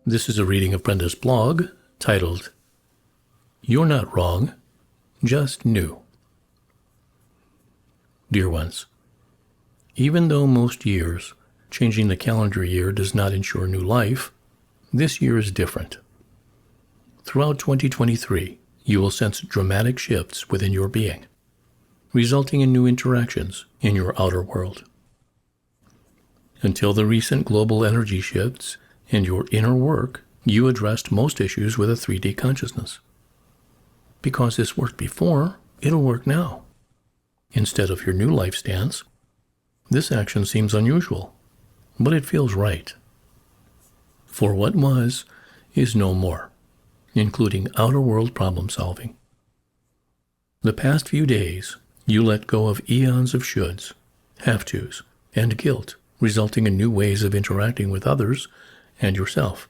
This is a reading of Brenda's blog titled, You're Not Wrong, Just New. Dear ones, even though most years changing the calendar year does not ensure new life, this year is different. Throughout 2023, you will sense dramatic shifts within your being, resulting in new interactions in your outer world. Until the recent global energy shifts and your inner work, you addressed most issues with a 3D consciousness. Because this worked before, it'll work now. Instead of your new life stance, this action seems unusual, but it feels right. For what was is no more, including outer world problem solving. The past few days, you let go of eons of shoulds, have-tos, and guilt, resulting in new ways of interacting with others and yourself.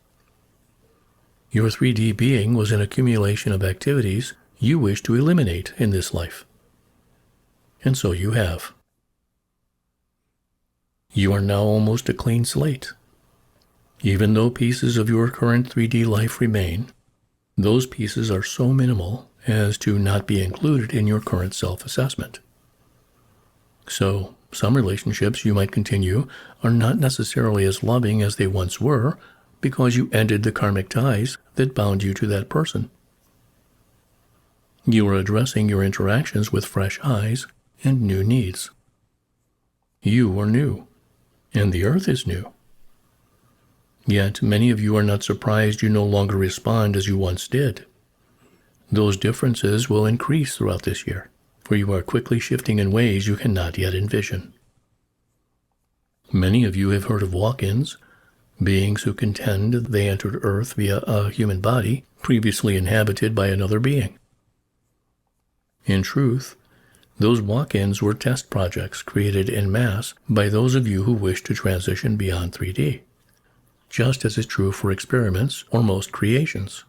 Your 3D being was an accumulation of activities you wish to eliminate in this life. And so you have. You are now almost a clean slate. Even though pieces of your current 3D life remain, those pieces are so minimal as to not be included in your current self-assessment. So, some relationships you might continue are not necessarily as loving as they once were because you ended the karmic ties that bound you to that person. You are addressing your interactions with fresh eyes and new needs. You are new, and the earth is new. Yet many of you are not surprised you no longer respond as you once did. Those differences will increase throughout this year, for you are quickly shifting in ways you cannot yet envision. Many of you have heard of walk-ins, beings who contend they entered Earth via a human body previously inhabited by another being. In truth, those walk-ins were test projects created en masse by those of you who wish to transition beyond 3D, just as is true for experiments or most creations.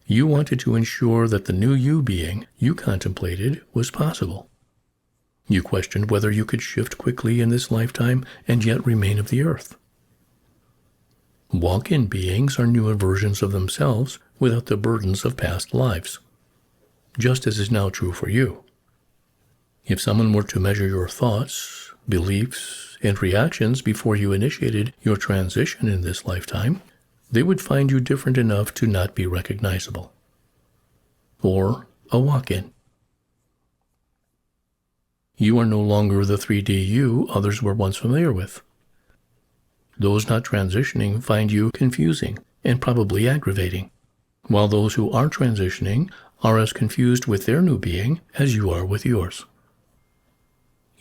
You wanted to ensure that the new you being you contemplated was possible. You questioned whether you could shift quickly in this lifetime and yet remain of the earth. Walk-in beings are newer versions of themselves without the burdens of past lives, just as is now true for you. If someone were to measure your thoughts, beliefs, and reactions before you initiated your transition in this lifetime, they would find you different enough to not be recognizable. Or a walk-in. You are no longer the 3D you others were once familiar with. Those not transitioning find you confusing and probably aggravating, while those who are transitioning are as confused with their new being as you are with yours.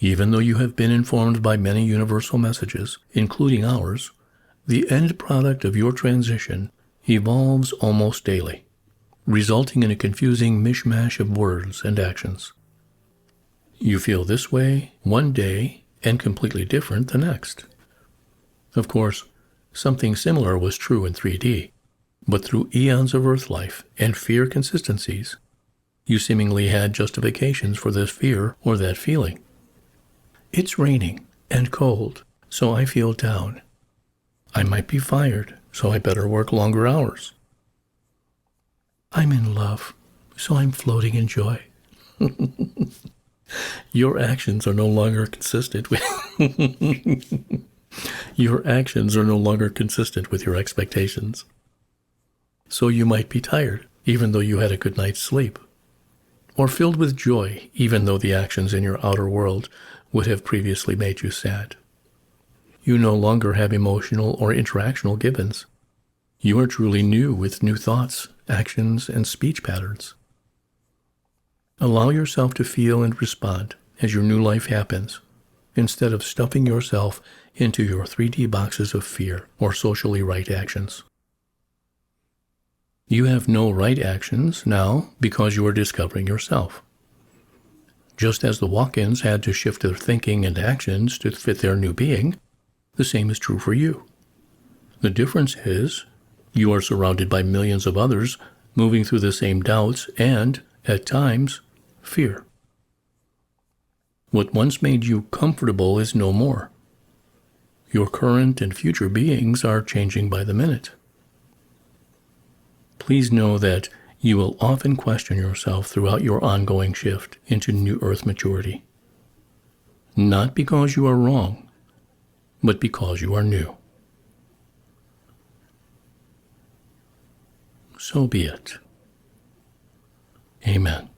Even though you have been informed by many universal messages, including ours, the end product of your transition evolves almost daily, resulting in a confusing mishmash of words and actions. You feel this way one day and completely different the next. Of course, something similar was true in 3D, but through eons of Earth life and fear consistencies, you seemingly had justifications for this fear or that feeling. It's raining and cold, so I feel down. I might be fired, so I better work longer hours. I'm in love, so I'm floating in joy. Your actions are no longer consistent with your expectations. So you might be tired, even though you had a good night's sleep, or filled with joy, even though the actions in your outer world would have previously made you sad. You no longer have emotional or interactional givens. You are truly new with new thoughts, actions, and speech patterns. Allow yourself to feel and respond as your new life happens, instead of stuffing yourself into your 3D boxes of fear or socially right actions. You have no right actions now because you are discovering yourself. Just as the walk-ins had to shift their thinking and actions to fit their new being, the same is true for you. The difference is, you are surrounded by millions of others moving through the same doubts and, at times, fear. What once made you comfortable is no more. Your current and future beings are changing by the minute. Please know that you will often question yourself throughout your ongoing shift into New Earth maturity. Not because you are wrong, but because you are new. So be it. Amen.